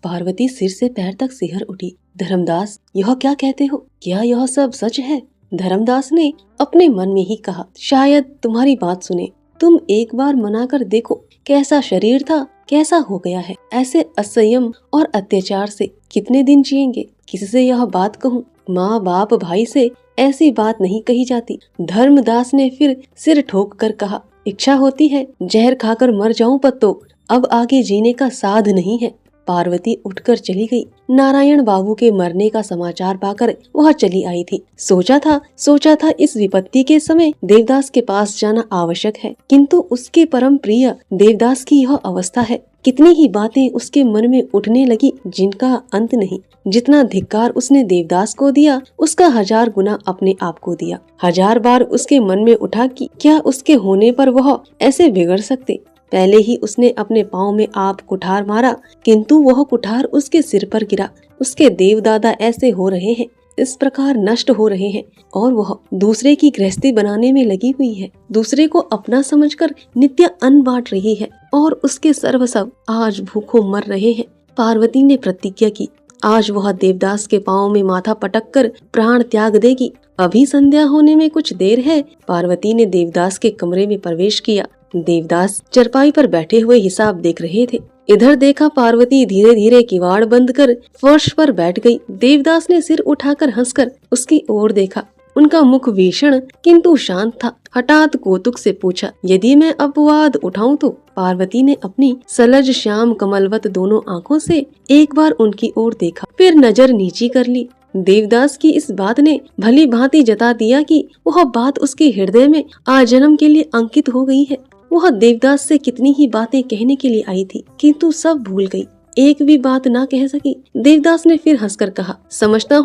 पार्वती सिर से पैर तक सिहर उठी। धर्मदास, यह क्या कहते हो? क्या यह सब सच है? धर्मदास ने अपने मन में ही कहा, शायद तुम्हारी बात सुने। तुम एक बार मना कर देखो, कैसा शरीर था, कैसा हो गया है। ऐसे असंयम और अत्याचार से कितने दिन जिएंगे? किससे यह बात कहूँ? माँ बाप भाई से ऐसी बात नहीं कही जाती। धर्मदास ने फिर सिर ठोक कर कहा, इच्छा होती है जहर खाकर मर जाऊं पत्तो, अब आगे जीने का साध नहीं है। पार्वती उठकर चली गई। नारायण बाबू के मरने का समाचार पाकर वह चली आई थी। सोचा था इस विपत्ति के समय देवदास के पास जाना आवश्यक है, किंतु उसके परम प्रिय देवदास की यह अवस्था है। कितनी ही बातें उसके मन में उठने लगी जिनका अंत नहीं। जितना धिक्कार उसने देवदास को दिया, उसका 1000 गुना अपने आप को दिया। 1000 बार उसके मन में उठा कि क्या उसके होने पर वह ऐसे बिगड़ सकते। पहले ही उसने अपने पाँव में आप कुठार मारा, किंतु वह कुठार उसके सिर पर गिरा। उसके देवदादा ऐसे हो रहे हैं, इस प्रकार नष्ट हो रहे हैं, और वह दूसरे की गृहस्थी बनाने में लगी हुई है। दूसरे को अपना समझकर नित्य अन्न बांट रही है, और उसके सर्व सब आज भूखों मर रहे हैं। पार्वती ने प्रतिज्ञा की, आज वह देवदास के पाँव में माथा पटक कर प्राण त्याग देगी। अभी संध्या होने में कुछ देर है। पार्वती ने देवदास के कमरे में प्रवेश किया। देवदास चरपाई पर बैठे हुए हिसाब देख रहे थे। इधर देखा, पार्वती धीरे धीरे किवाड़ बंद कर फर्श पर बैठ गई। देवदास ने सिर उठाकर हंसकर उसकी ओर देखा। उनका मुख भीषण किंतु शांत था। हठात कौतुक से पूछा, यदि मैं अपवाद उठाऊं तो? पार्वती ने अपनी सलज श्याम कमलवत दोनों आँखों से एक बार उनकी ओर देखा, फिर नजर नीची कर ली। देवदास की इस बात ने भली भांति जता दिया कि वह बात उसके हृदय में आजन्म के लिए अंकित हो गई है। वह देवदास से कितनी ही बातें कहने के लिए आई थी, किंतु सब भूल गई, एक भी बात ना कह सकी। देवदास ने फिर हंसकर कहा, समझता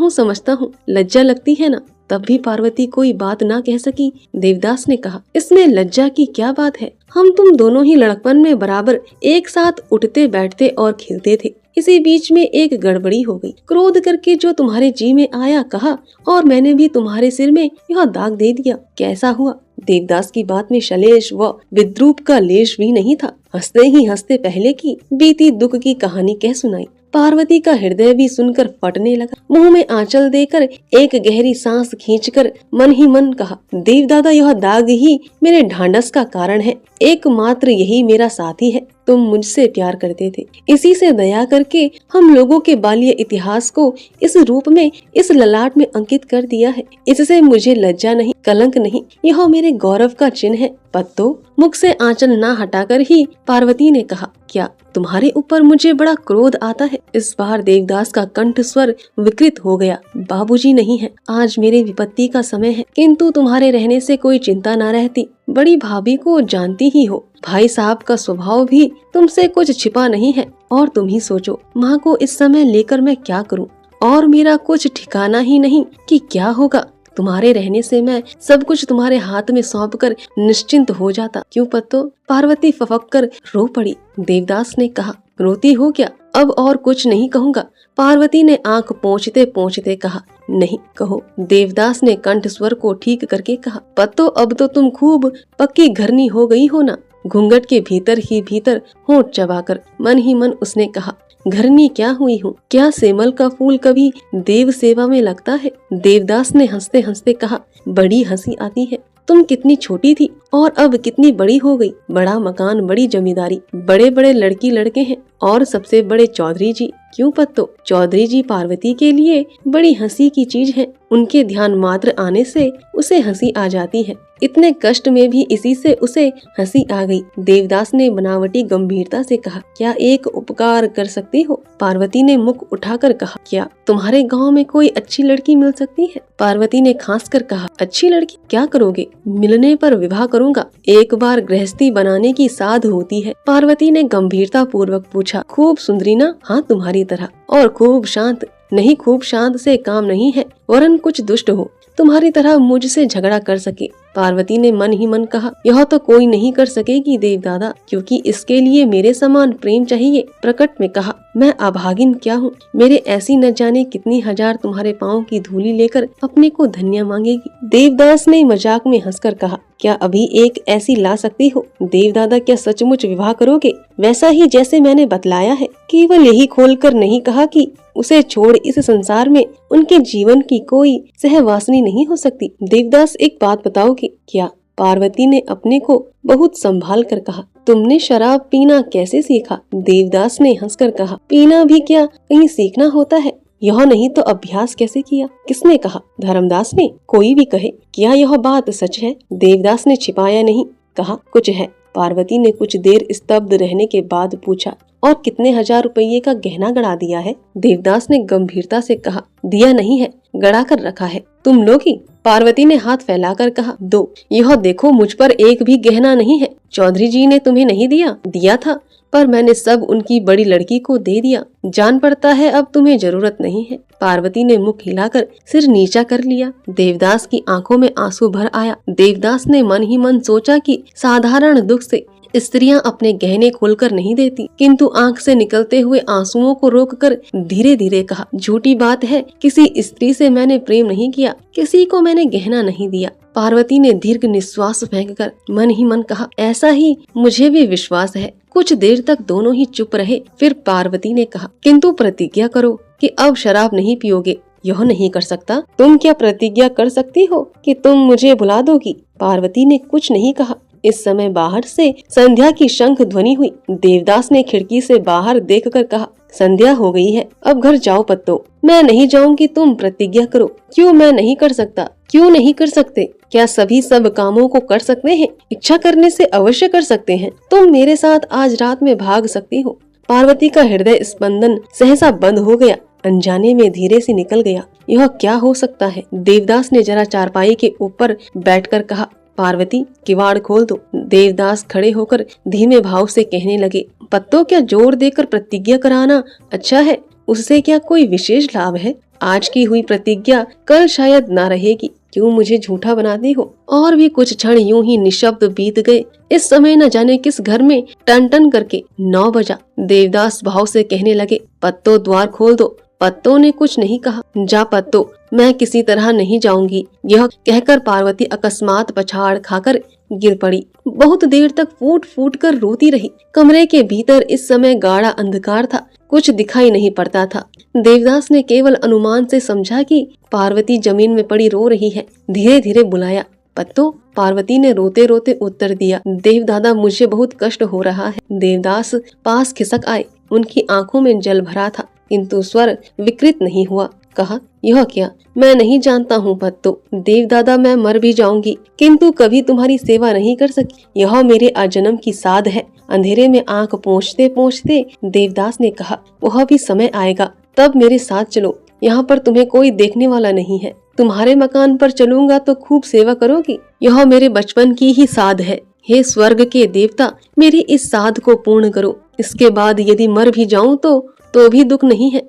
हूँ, लज्जा लगती है ना? तब भी पार्वती कोई बात ना कह सकी। देवदास ने कहा, इसमें लज्जा की क्या बात है? हम तुम दोनों ही लड़कपन में बराबर एक साथ उठते बैठते और खेलते थे। इसी बीच में एक गड़बड़ी हो गई। क्रोध करके जो तुम्हारे जी में आया कहा, और मैंने भी तुम्हारे सिर में यह दाग दे दिया। कैसा हुआ? देवदास की बात में शलेश व विद्रूप का लेश भी नहीं था। हंसते ही हंसते पहले की बीती दुख की कहानी कह सुनाई। पार्वती का हृदय भी सुनकर फटने लगा। मुंह में आंचल देकर एक गहरी सांस खींचकर मन ही मन कहा, देवदादा, यह दाग ही मेरे ढांढस का कारण है। एकमात्र यही मेरा साथी है। तुम मुझसे प्यार करते थे, इसी से दया करके हम लोगों के बाल्य इतिहास को इस रूप में, इस ललाट में अंकित कर दिया है। इससे मुझे लज्जा नहीं, कलंक नहीं, यह मेरे गौरव का चिन्ह है। पत्तो, मुख से आंचल ना हटाकर ही पार्वती ने कहा, क्या तुम्हारे ऊपर मुझे बड़ा क्रोध आता है? इस बार देवदास का कंठ स्वर विकृत हो गया। बाबूजी नहीं है, आज मेरे विपत्ति का समय है, किंतु तुम्हारे रहने से कोई चिंता न रहती। बड़ी भाभी को जानती ही हो, भाई साहब का स्वभाव भी तुमसे कुछ छिपा नहीं है। और तुम ही सोचो, माँ को इस समय लेकर मैं क्या करूँ, और मेरा कुछ ठिकाना ही नहीं कि क्या होगा। तुम्हारे रहने से मैं सब कुछ तुम्हारे हाथ में सौंप कर निश्चिंत हो जाता। क्यों पत्तो? पार्वती फफक कर रो पड़ी। देवदास ने कहा, रोती हो क्या? अब और कुछ नहीं कहूँगा। पार्वती ने आंख पोंछते पोंछते कहा, नहीं कहो। देवदास ने कंठ स्वर को ठीक करके कहा, पत्तो, अब तो तुम खूब पक्की घरनी हो गई हो ना? घूंघट के भीतर ही भीतर होंठ चबाकर मन ही मन उसने कहा, घरनी क्या हुई हूँ? क्या सेमल का फूल कभी देव सेवा में लगता है? देवदास ने हंसते हंसते कहा, बड़ी हंसी आती है। तुम कितनी छोटी थी और अब कितनी बड़ी हो गई। बड़ा मकान, बड़ी जमींदारी, बड़े बड़े लड़की लड़के हैं, और सबसे बड़े चौधरी जी। क्यों पत्तो? चौधरी जी पार्वती के लिए बड़ी हंसी की चीज है। उनके ध्यान मात्र आने से उसे हंसी आ जाती है। इतने कष्ट में भी इसी से उसे हंसी आ गई। देवदास ने बनावटी गंभीरता से कहा, क्या एक उपकार कर सकती हो? पार्वती ने मुख उठाकर कहा, क्या तुम्हारे गांव में कोई अच्छी लड़की मिल सकती है? पार्वती ने खांस कर कहा, अच्छी लड़की? क्या करोगे? मिलने पर विवाह करूंगा। एक बार गृहस्थी बनाने की साध होती है। पार्वती ने गंभीरता पूर्वक पूछा, खूब सुंदरी ना? हाँ, तुम्हारी तरह। और खूब शांत? नहीं, खूब शांत से काम नहीं है, वरन कुछ दुष्ट हो तुम्हारी तरह मुझसे झगड़ा कर सके। पार्वती ने मन ही मन कहा, यह तो कोई नहीं कर सकेगी देवदादा, क्योंकि इसके लिए मेरे समान प्रेम चाहिए। प्रकट में कहा, मैं अभागिन क्या हूँ, मेरे ऐसी न जाने कितनी हजार तुम्हारे पाँव की धूली लेकर अपने को धन्य मांगेगी। देवदास ने मजाक में हंसकर कहा, क्या अभी एक ऐसी ला सकती हो? देवदादा क्या सचमुच विवाह करोगे? वैसा ही जैसे मैंने बतलाया है। केवल यही खोलकर नहीं कहा कि उसे छोड़ इस संसार में उनके जीवन की कोई सहवासनी नहीं हो सकती। देवदास, एक बात बताओगे क्या? पार्वती ने अपने को बहुत संभाल कर कहा, तुमने शराब पीना कैसे सीखा? देवदास ने हंसकर कहा, पीना भी क्या कहीं सीखना होता है? यह नहीं तो अभ्यास कैसे किया? किसने कहा? धर्मदास ने। कोई भी कहे, क्या यह बात सच है? देवदास ने छिपाया नहीं, कहा, कुछ है। पार्वती ने कुछ देर स्तब्ध रहने के बाद पूछा, और कितने हजार रुपये का गहना गड़ा दिया है? देवदास ने गंभीरता से कहा, दिया नहीं है, गड़ा कर रखा है। तुम लोगी? पार्वती ने हाथ फैलाकर कहा, दो। यह देखो, मुझ पर एक भी गहना नहीं है। चौधरी जी ने तुम्हें नहीं दिया? दिया था, पर मैंने सब उनकी बड़ी लड़की को दे दिया। जान पड़ता है अब तुम्हें जरूरत नहीं है। पार्वती ने मुख हिलाकर सिर नीचा कर लिया। देवदास की आंखों में आंसू भर आया। देवदास ने मन ही मन सोचा कि साधारण दुख से स्त्रियां अपने गहने खोलकर नहीं देती, किंतु आंख से निकलते हुए आंसुओं को रोककर धीरे धीरे कहा, झूठी बात है, किसी स्त्री से मैंने प्रेम नहीं किया, किसी को मैंने गहना नहीं दिया। पार्वती ने दीर्घ निश्वास फेंककर मन ही मन कहा, ऐसा ही मुझे भी विश्वास है। कुछ देर तक दोनों ही चुप रहे। फिर पार्वती ने कहा, किंतु प्रतिज्ञा करो कि अब शराब नहीं पियोगे। यह नहीं कर सकता। तुम क्या प्रतिज्ञा कर सकती हो कि तुम मुझे भुला दोगी? पार्वती ने कुछ नहीं कहा। इस समय बाहर से संध्या की शंख ध्वनि हुई। देवदास ने खिड़की से बाहर देखकर कहा, संध्या हो गई है, अब घर जाओ पत्तो। मैं नहीं जाऊंगी, तुम प्रतिज्ञा करो। क्यों मैं नहीं कर सकता? क्यों नहीं कर सकते? क्या सभी सब कामों को कर सकते हैं? इच्छा करने से अवश्य कर सकते हैं। तुम मेरे साथ आज रात में भाग सकती हो। पार्वती का हृदय स्पंदन सहसा बंद हो गया, अनजाने में धीरे से निकल गया। यह क्या हो सकता है? देवदास ने जरा चारपाई के ऊपर बैठकर कहा, पार्वती किवाड़ खोल दो। देवदास खड़े होकर धीमे भाव से कहने लगे, पत्तों, क्या जोर देकर प्रतिज्ञा कराना अच्छा है? उससे क्या कोई विशेष लाभ है? आज की हुई प्रतिज्ञा कल शायद ना रहेगी। क्यों मुझे झूठा बनाती हो? और भी कुछ क्षण यूं ही निशब्द बीत गए। इस समय न जाने किस घर में टन टन करके 9 बजा। देवदास भाव से कहने लगे, पत्तों द्वार खोल दो। पत्तों ने कुछ नहीं कहा। जा पत्तों, मैं किसी तरह नहीं जाऊंगी। यह कहकर पार्वती अकस्मात पछाड़ खाकर गिर पड़ी। बहुत देर तक फूट फूट कर रोती रही। कमरे के भीतर इस समय गाढ़ा अंधकार था, कुछ दिखाई नहीं पड़ता था। देवदास ने केवल अनुमान से समझा कि पार्वती जमीन में पड़ी रो रही है। धीरे धीरे बुलाया, पत्तों। पार्वती ने रोते रोते उत्तर दिया, देवदादा, मुझे बहुत कष्ट हो रहा है। देवदास पास खिसक आए। उनकी आंखों में जल भरा था, किंतु स्वर विकृत नहीं हुआ। कहा, यह क्या? मैं नहीं जानता हूँ पत्तों। देवदादा, मैं मर भी जाऊंगी, किंतु कभी तुम्हारी सेवा नहीं कर सकी। यह मेरे आजन्म की साध है। अंधेरे में आंख पोंछते पोंछते देवदास ने कहा, वह भी समय आएगा, तब मेरे साथ चलो। यहाँ पर तुम्हें कोई देखने वाला नहीं है। तुम्हारे मकान पर चलूंगा तो खूब सेवा करोगी। यह मेरे बचपन की ही साध है। हे स्वर्ग के देवता, मेरी इस साध को पूर्ण करो। इसके बाद यदि मर भी जाऊं तो भी दुख नहीं है।